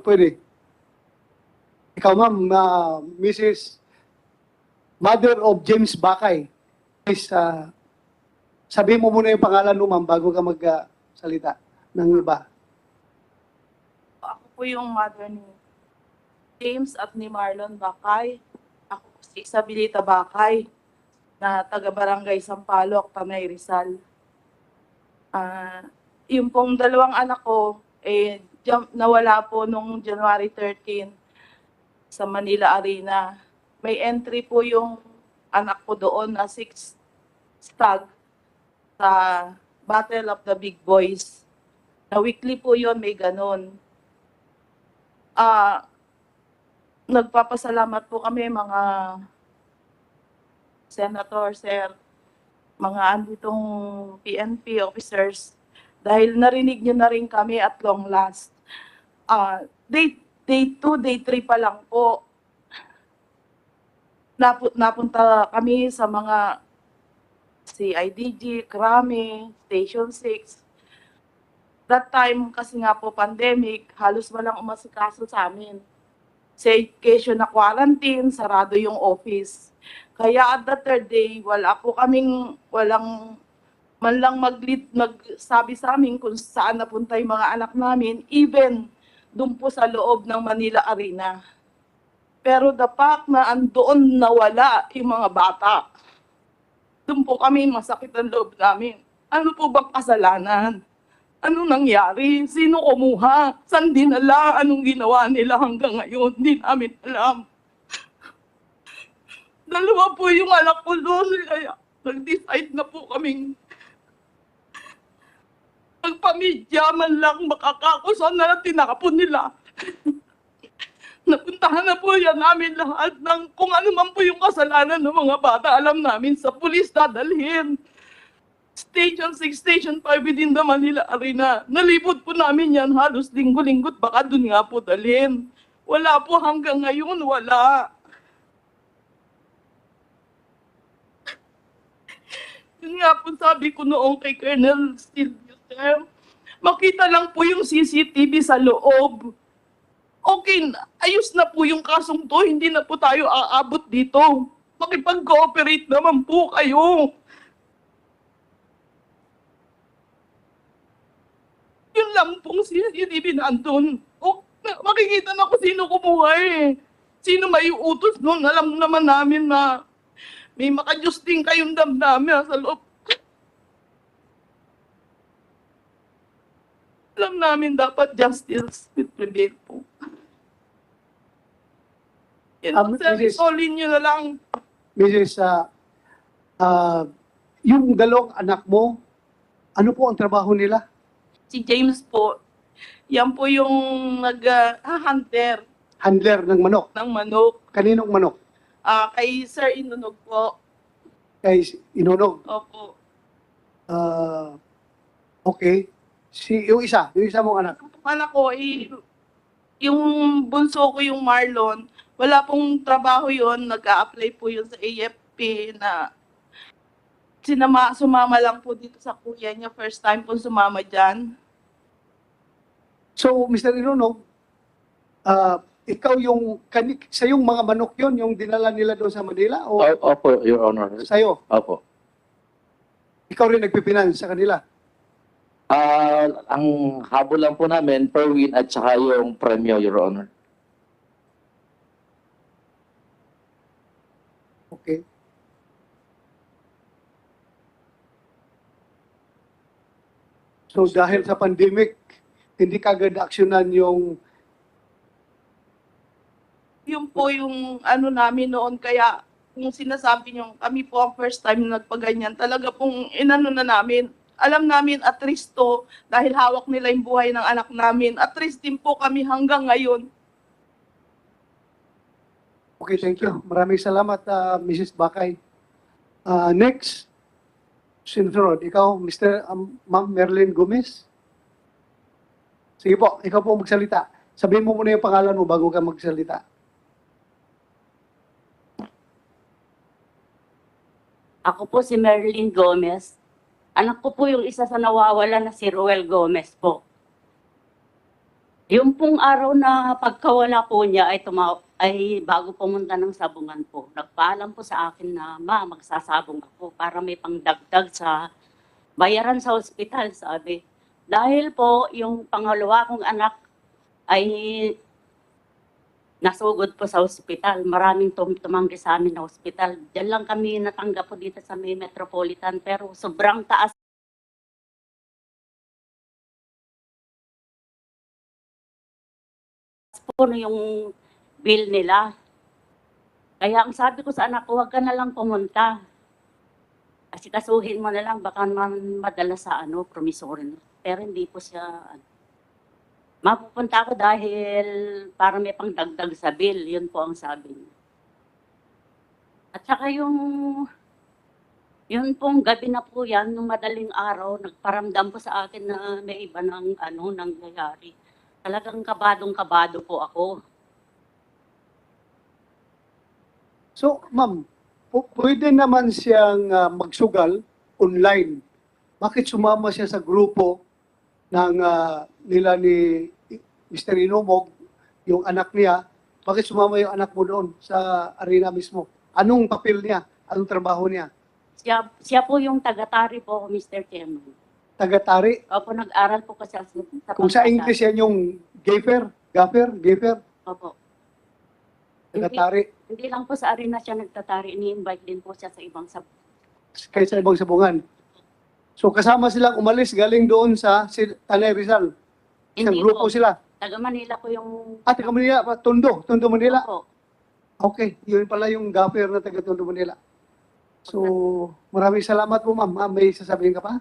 pwede. Ikaw, ma'am, Mrs. Mother of James Bakay. Please, sabihin mo muna yung pangalan mo, ma'am, bago ka magsalita ng iba. Ako po yung mother ni James at ni Marlon Bakay. Ako po si Isabelita Bakay na taga-barangay Sampaloc, Tanay Rizal. Yung pong dalawang anak ko, nawala po nung January 13 sa Manila Arena. May entry po yung anak ko doon na 6 stag sa Battle of the Big Boys. Na weekly po yon, may ganun. Nagpapasalamat po kami mga senator, sir, mga anditong PNP officers, dahil narinig nyo na rin kami at long last. Day 2, day 3 pa lang po, napunta kami sa mga CIDG, Krami, Station 6. That time, kasi nga po pandemic, halos walang umasikaso sa amin. Staycation na quarantine, sarado yung office. Kaya at the third day, walang man lang magsabi sa amin kung saan napunta yung mga anak namin, even doon po sa loob ng Manila Arena. Pero the fact na andoon nawala yung mga bata, doon po kami masakit ang loob namin. Ano po bang kasalanan? Anong nangyari? Sino kumuha? Saan dinala? Anong ginawa nila hanggang ngayon? Hindi namin alam. Dalawa po yung anak ko doon. Kaya nag-decide na po kaming magpamidya man lang makakakusan na tinapon nila. Napuntahan na po yan namin lahat ng kung ano man po yung kasalanan ng mga bata. Alam namin sa pulis dadalhin. Station 6, Station 5 within the Manila Arena. Nalipot po namin yan halos linggo-linggo't baka dun nga po dalhin. Wala po hanggang ngayon, wala. Yun nga po sabi ko noong kay Colonel Silvio, sir, makita lang po yung CCTV sa loob. Okay, ayos na po yung kasong to, hindi na po tayo aabot dito. Makipag-cooperate naman po kayo. Yun lang pong CCTV nandun. Makikita na kung sino kumuha eh. Sino may utos nun. Alam naman namin na may makajus din kayong damdamin sa loob. Alam namin dapat justice will prevail po. Yan, sir, isolin nyo na lang. Mrs. Yung dalawang anak mo, ano po ang trabaho nila? Si James po, yan po yung nag-hunter Handler ng manok. ng manok. Kaninong manok? Kay Sir Inunog po. Kay Inunog. Opo. Okay. Yung isa mong anak. Anak ko, yung bunso ko yung Marlon, wala pong trabaho yon, nag-a-apply po yun sa AFP na sumama lang po dito sa kuya niya, first time po sumama dyan. So, Mr. Inunog, ikaw sa yung mga manok yon yung dinala nila doon sa Manila? O Opo, Your Honor. sa'yo? Opo. Ikaw rin nagpipinan sa kanila? Ang habol lang po namin, per win at saka yung premyo, Your Honor. Okay. So, dahil sa pandemic, hindi kagad aksyonan yung Yun po yung ano namin noon, kaya kung sinasabi niyo, kami po ang first time na nagpaganyan, talaga pong inano na namin. Alam namin at risk to dahil hawak nila yung buhay ng anak namin. At risk din po kami hanggang ngayon. Okay, thank you. Maraming salamat, Mrs. Bakay. Next, sinunod, ikaw, Ma'am Merlin Gomez. Sige po, ikaw po magsalita. Sabihin mo muna yung pangalan mo bago ka magsalita. Ako po si Merlin Gomez. Anak ko po yung isa sa nawawala na si Roel Gomez po. Yung pong araw na pagkawala po niya ay bago pumunta ng sabungan po. Nagpaalam po sa akin na, ma, magsasabong ako para may pangdagdag sa bayaran sa ospital, sabi. Dahil po yung pangalawa kong anak ay nasugod po sa ospital. Maraming tumanggi sa amin na ospital. Diyan lang kami natanggap po dito sa may Metropolitan, pero sobrang taas po yung bill nila. Kaya ang sabi ko sa anak ko, huwag ka na lang pumunta. Kasi kasuhin mo na lang, baka naman madala sa promissory. Pero hindi po siya, mapupunta ako dahil para may pangdagdag sa bill. Yun po ang sabi niya. At saka yun pong gabi na po yan, nung madaling araw, nagparamdam po sa akin na may iba ng nangyayari. Talagang kabadong-kabado po ako. So, ma'am, pwede naman siyang magsugal online. Bakit sumama siya sa grupo ng nila ni Mr. Inomog, yung anak niya? Bakit sumama yung anak mo doon sa arena mismo? Anong papel niya? Anong trabaho niya? Siya po yung taga-tari po, Mr. Chairman. Taga-tari? Opo, nag-aral po kasi sa Kung sa English yan yung gaffer? Opo. Taga-tari? Hindi lang po sa arena siya nagtatari, ini-invite din po siya sa ibang Kahit sa ibang sabungan. So kasama silang umalis galing doon sa Tanay Rizal. Isang Hindi grupo po. sila. Taga Manila po yung... Taga Manila, Tondo Manila. Opo. Okay, yun pala yung gaffer na taga Tondo Manila. So, maraming salamat po ma'am. May sasabihin ka pa?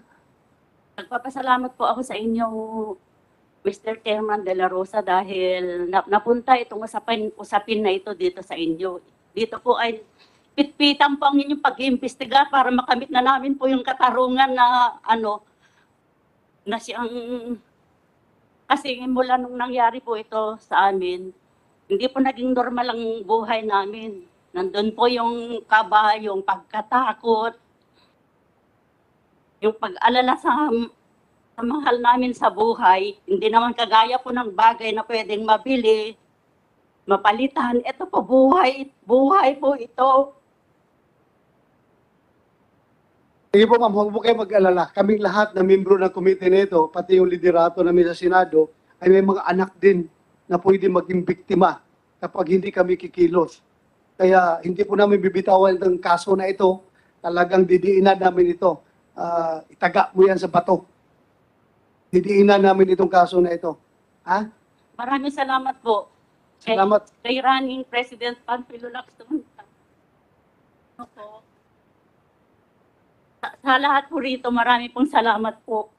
Nagpapasalamat po ako sa inyo, Mr. Chairman de la Rosa, dahil napunta itong usapin na ito dito sa inyo. Dito po ay pitpitan po ang inyong pag-iimbestiga para makamit na namin po yung katarungan na na siyang, kasi mula nung nangyari po ito sa amin, hindi po naging normal ang buhay namin. Nandun po yung kaba, yung pagkatakot, yung pag-alala sa mahal namin sa buhay. Hindi naman kagaya po ng bagay na pwedeng mabili, mapalitan. Ito po buhay po ito. Sige po ma'am, huwag po kayo mag-alala. Kaming lahat na membro ng komite nito, pati yung liderato namin sa Senado, ay may mga anak din na pwede maging biktima kapag hindi kami kikilos. Kaya hindi po namin bibitawan ng kaso na ito. Talagang didiinan namin ito. Itaga mo yan sa bato. Didiinan namin itong kaso na ito. Ha? Maraming salamat po. Salamat. Kay Running President Panfilo Lacson. Sa lahat po rito, marami pong salamat po.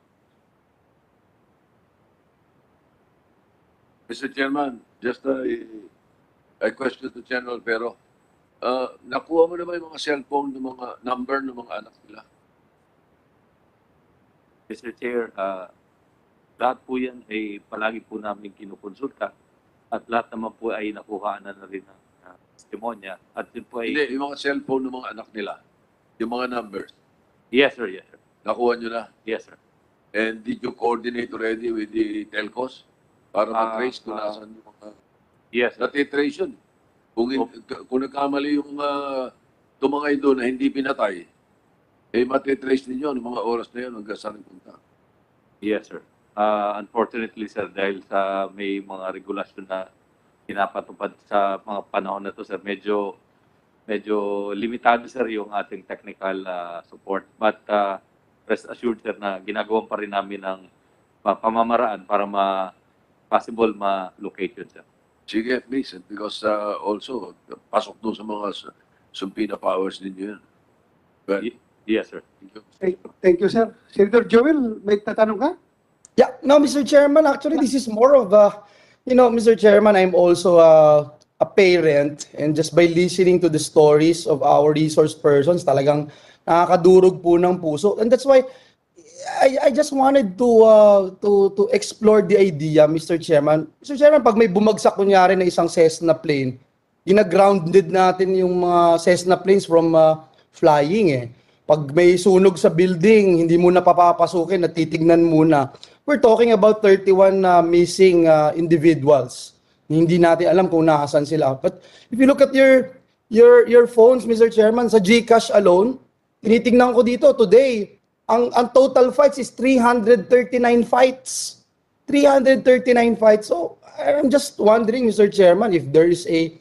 Mr. Chairman, just a question to General Pero. Nakuha mo na ba yung mga cellphone ng mga number ng mga anak nila? Mr. Chair, lahat po yan ay palagi po namin kinukonsulta at lahat naman po ay nakuha na rin ng testimonya at yun po ay... Hindi, yung mga cellphone ng mga anak nila, yung mga numbers, Yes, sir. Yes, sir. nakuha nyo na. Yes, sir. And did you coordinate already with the telcos para matrace kung nasan yung mga... Yes, sir. Natitrace yun. Kung nagkamali yung tumangay doon na hindi pinatay, eh matitrace ninyo ng mga oras na yun hanggang saan punta. Yes, sir. Unfortunately, sir, dahil sa may mga regulasyon na pinapatupad sa mga panahon na to, sir, medyo limitado, sir, yung ating technical support. But rest assured, sir, na ginagawa pa rin namin ng pamamaraan para possible ma-locate yun, sir. Sige, please. Because also, pasok doon sa mga sumpina powers ninyo yan. Well, Yes, sir. Thank you, sir. Senator Joel, may tatanong ka? Yeah, no, Mr. Chairman, actually, this is more of Mr. Chairman, I'm also a parent, and just by listening to the stories of our resource persons, talagang nakakadurog po ng puso. And that's why I just wanted to explore the idea, Mr. Chairman. Mr. Chairman, pag may bumagsak kunyari na isang Cessna plane, gina-grounded natin yung mga Cessna planes from flying eh. Pag may sunog sa building, hindi mo na papapasukin, natitignan muna. we're talking about 31 missing individuals. Hindi natin alam kung nasaan sila. But if you look at your phones, Mr. Chairman, sa GCash alone, tinitingnan ko dito today, ang total fights is 339 fights. 339 fights. So, I'm just wondering, Mr. Chairman, if there is a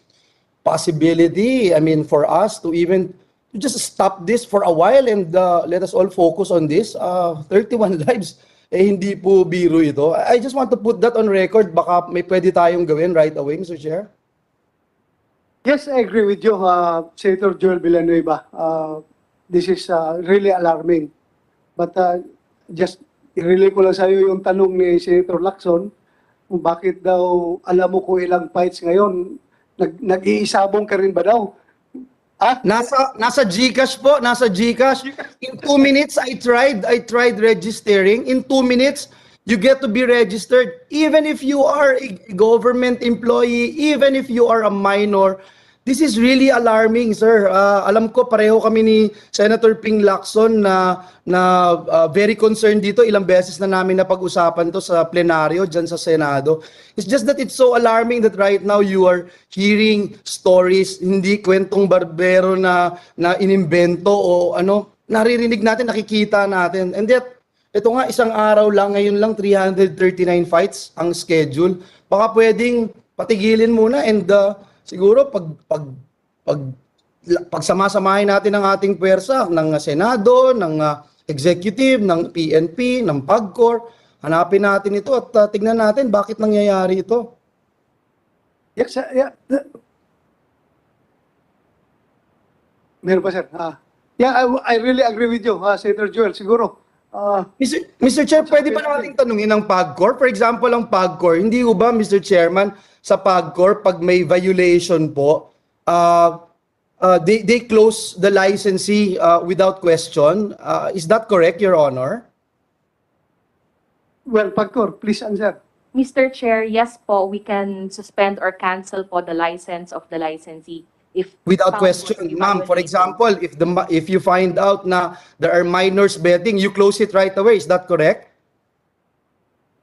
possibility, I mean, for us to even just stop this for a while and let us all focus on this. 31 lives, hindi po biro ito. I just want to put that on record. Baka may pwede tayong gawin right away, Mr. Chair. Yes, I agree with you, Senator Joel Villanueva. This is really alarming. But just i-relay ko lang sa iyo yung tanong ni Senator Lacson, kung bakit daw alam mo kung ilang fights ngayon, nag-iisabong ka rin ba daw? Nasa GCash po, nasa GCash. In 2 minutes, I tried registering. In 2 minutes, you get to be registered. Even if you are a government employee, even if you are a minor, this is really alarming, sir. Alam ko, pareho kami ni Senator Ping Lacson na very concerned dito. Ilang beses na namin napag-usapan to sa plenaryo dyan sa Senado. It's just that it's so alarming that right now you are hearing stories, hindi kwentong barbero na inimbento o ano, naririnig natin, nakikita natin. And yet, ito nga, isang araw lang, ngayon lang 339 fights ang schedule. Baka pwedeng patigilin muna and siguro pag sama-samahin natin ang ating puwersa ng Senado, ng Executive, ng PNP, ng PAGCOR, hanapin natin ito at tignan natin bakit nangyayari ito. Yes, yeah. Meron pa, sir. Yeah, I really agree with you, Senator Joel. Siguro, Mr. Chair, pwede ba nating tanungin ang PAGCOR? For example, ang PAGCOR, hindi ko ba, Mr. Chairman, sa PAGCOR, pag may violation po, they close the licensee without question. Is that correct, Your Honor? well, Pagcor, please answer. Mr. Chair, yes po, we can suspend or cancel po the license of the licensee if Without found question, to be ma'am. For violating. example, if you find out na there are minors betting, you close it right away. Is that correct?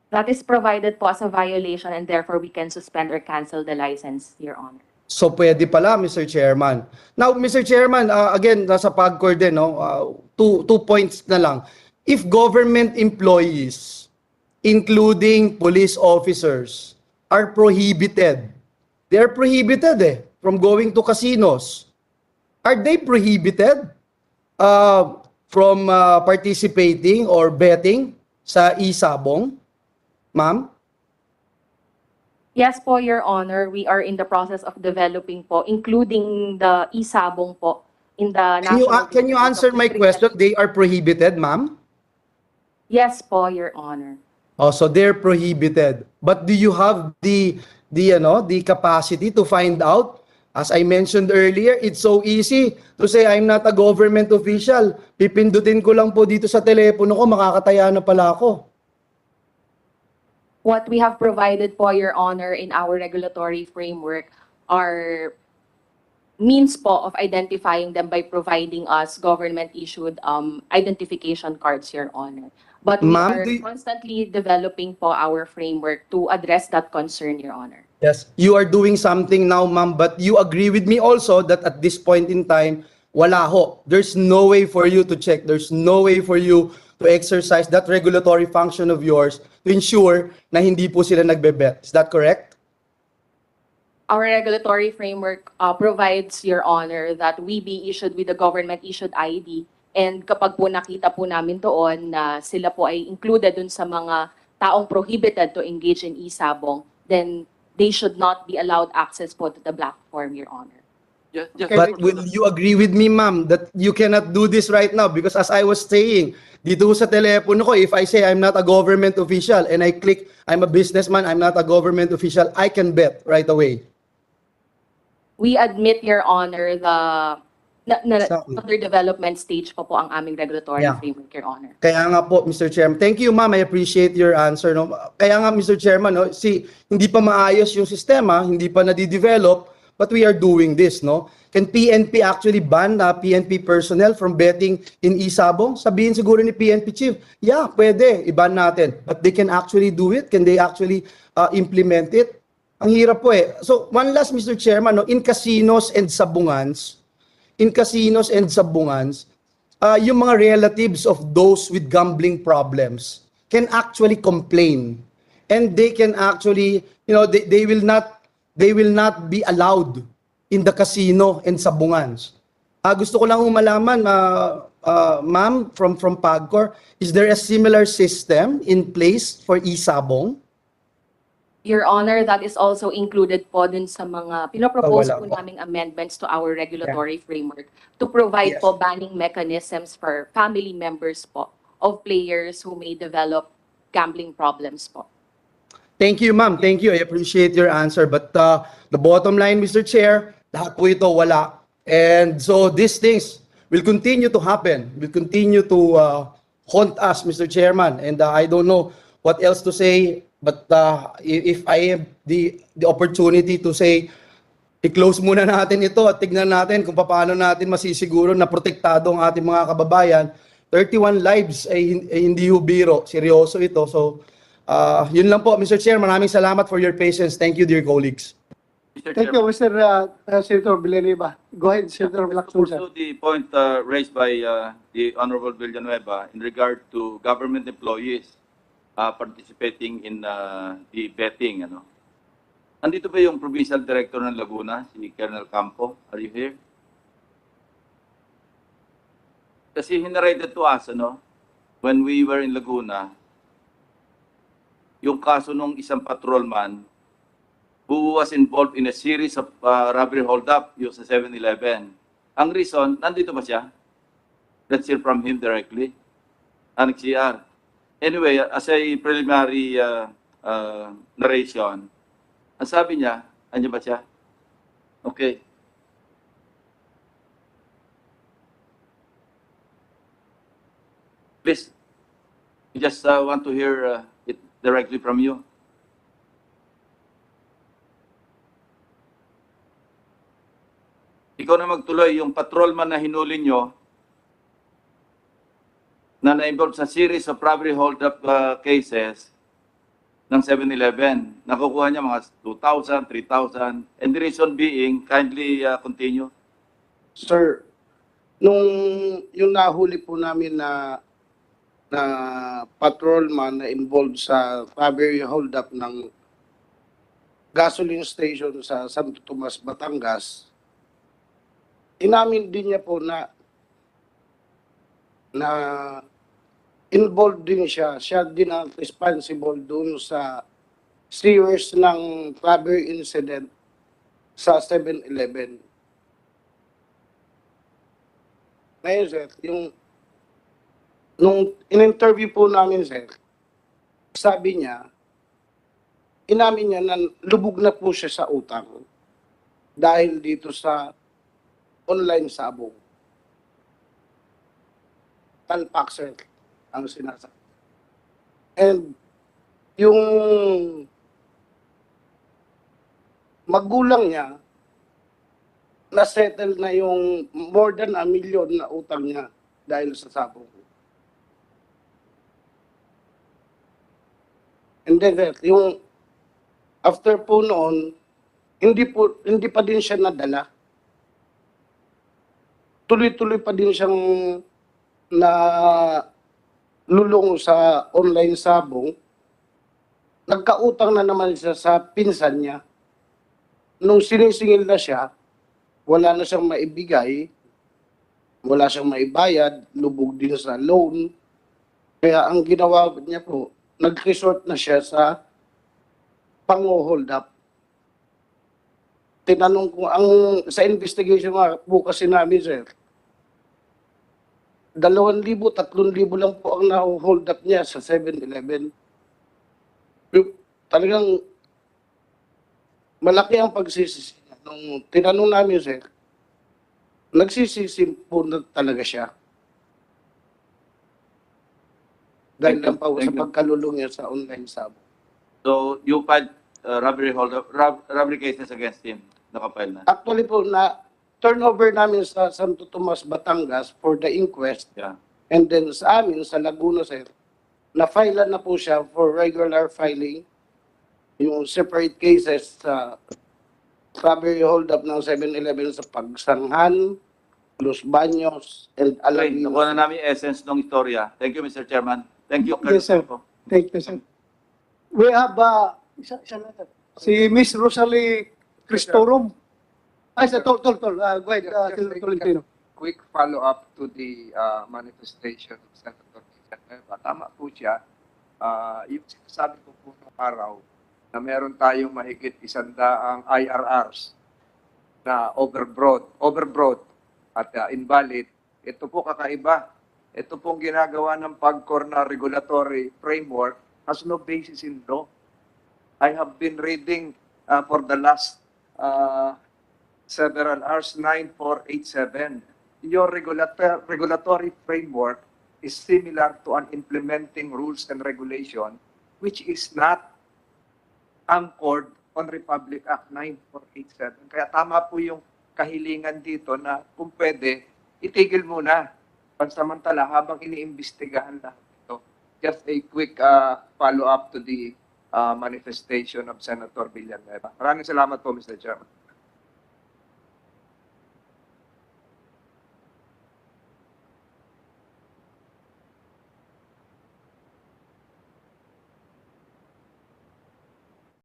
That is provided po as a violation and therefore we can suspend or cancel the license, Your Honor. So pwede pala, Mr. Chairman. Now, Mr. Chairman, again, nasa PAGCOR din, no? Two points na lang. If government employees, including police officers, are prohibited, they are prohibited from going to casinos. Are they prohibited from participating or betting sa e-sabong? Ma'am? Yes po, Your Honor, we are in the process of developing po, including the e-sabong po in the national... Can you answer my question? They are prohibited, ma'am? Yes po, Your Honor. Oh, so they're prohibited. But do you have the capacity to find out? As I mentioned earlier, it's so easy to say I'm not a government official. Pipindutin ko lang po dito sa telepono ko, makakataya na pala ako. What we have provided po, Your Honor, in our regulatory framework are means po of identifying them by providing us government-issued identification cards, Your Honor. But we Ma'am, are constantly developing po our framework to address that concern, Your Honor. Yes, you are doing something now, ma'am, but you agree with me also that at this point in time, wala ho. There's no way for you to check. There's no way for you to exercise that regulatory function of yours to ensure na hindi po sila nagbe-bet. Is that correct? Our regulatory framework provides, Your Honor, that we be issued with a government-issued ID. And kapag po nakita po namin doon na sila po ay included dun sa mga taong prohibited to engage in e-sabong, then they should not be allowed access po to the platform, Your Honor. But will you agree with me, ma'am, that you cannot do this right now? Because as I was saying, dito sa telepono ko, if I say I'm not a government official and I click, I'm a businessman, I'm not a government official, I can bet right away. We admit, Your Honor, the Exactly. under development stage pa po ang aming regulatory Yeah. framework, Your Honor. Kaya nga po, Mr. Chairman. Thank you, ma'am. I appreciate your answer. No? Kaya nga, Mr. Chairman, no? Hindi pa maayos yung sistema, hindi pa nadidevelop, but we are doing this, no? Can PNP actually ban PNP personnel from betting in Isabong? Sabihin siguro ni PNP chief, yeah, pwede, iban natin. But they can actually do it? Can they actually implement it? Ang hirap po eh. So, one last, Mr. Chairman, no? In casinos and sabungans, yung mga relatives of those with gambling problems can actually complain. And they can actually, they will not be allowed in the casino and sabungans. Gusto ko lang malaman, ma'am, from PAGCOR, is there a similar system in place for Isabong? Your Honor, that is also included po dun sa mga pinopropose wala po po. naming amendments to our regulatory framework to provide Yes. po banning mechanisms for family members po of players who may develop gambling problems po. Thank you, ma'am. Thank you. I appreciate your answer. But the bottom line, Mr. Chair, lahat po ito wala. And so these things will continue to happen, will continue to haunt us, Mr. Chairman. And I don't know what else to say, but if I have the opportunity to say, i-close muna natin ito at tignan natin kung paano natin masisiguro na protektado ang ating mga kababayan. 31 lives ay hindi biro. Seryoso ito. So, yun lang po, Mr. Chair. Maraming salamat for your patience. Thank you, dear colleagues. Thank you, Mr. Senator Villanueva. Go ahead, Senator Lacson, sir. Also, the point raised by the Honorable Villanueva in regard to government employees participating in the betting, ano? Andito ba yung Provincial Director ng Laguna, si Colonel Campo? Are you here? Kasi hinarrated to us, ano, when we were in Laguna, yung kaso nung isang patrolman who was involved in a series of robbery hold-up yung sa 7-Eleven. Ang reason, nandito ba siya? Let's hear from him directly. CR. Anyway, as a preliminary narration, ang sabi niya, andyan ba siya? Okay. Please, we just want to hear it directly from you. Ikaw na magtuloy, yung patrolman na hinuli nyo, na na-involve sa series of robbery hold-up cases ng 7-Eleven. Nakukuha niya mga 2,000, 3,000. And the reason being, kindly continue. Sir, nung yung nahuli po namin na patrolman na involved sa robbery hold-up ng gasoline station sa Santo Tomas, Batangas, inamin din niya po na involved din siya. Siya din ang responsible doon sa series ng robbery incident sa 7-Eleven. Ngayon, sir, nung in-interview po namin, sir, sabi niya, inamin niya na lubog na po siya sa utang dahil dito sa online sabong. Talpak, sir, ang sinasabi. And yung magulang niya, na-settle na yung more than 1 million na utang niya dahil sa sabong. And then, yung after po noon, hindi pa din siya nadala. Tuloy-tuloy pa din siyang na lulong sa online sabong. Nagkautang na naman siya sa pinsan niya. Nung sinisingil na siya, wala na siyang maibigay, wala siyang maibayad, lubog din sa loan. Kaya ang ginawa niya po, nag-resort na siya sa pang-hold up. Tinanong ko, sa investigation po kasi namin, sir, 2,000, 3,000 lang po ang na-hold up niya sa 7-Eleven. Talagang malaki ang pagsisisi. Nung tinanong namin, sir, nagsisisi po na talaga siya. Dahil lang pa sa pagkalulong niya sa online sabo. So, you filed robbery cases against him. nakapile na. Actually po, na turnover namin sa Santo Tomas, Batangas for the inquest. Yeah. And then sa amin, sa Laguna, sir, na-file na po siya for regular filing. Yung separate cases sa robbery hold-up ng 7-Eleven sa Pagsanghan, Los Baños, and Okay, Alabino. nakuha na namin yung essence ng istorya. Thank you, Mr. Chairman. Thank you, Yes, sir. Colonel. Thank you, sir. We have, isa lang. Si Miss Rosalie Cristorum. Ay, sa tol. Go ahead, Tolentino. Quick follow-up to the manifestation of Senator Villanueva. Tama po siya. Yung sinasabi ko po noong araw na meron tayong mahigit 100 IRRs na overbroad at invalid. Ito po kakaiba. Ito pong ginagawa ng PAGCOR na regulatory framework has no basis in law. I have been reading for the last several hours, 9487. Your regulatory framework is similar to an implementing rules and regulation, which is not anchored on Republic Act 9487. Kaya tama po yung kahilingan dito na kung pwede, itigil muna pansamantala habang iniimbestigahan lahat ito. Just a quick follow-up to the manifestation of Senator Villanueva. Maraming salamat po, Mr. Chairman.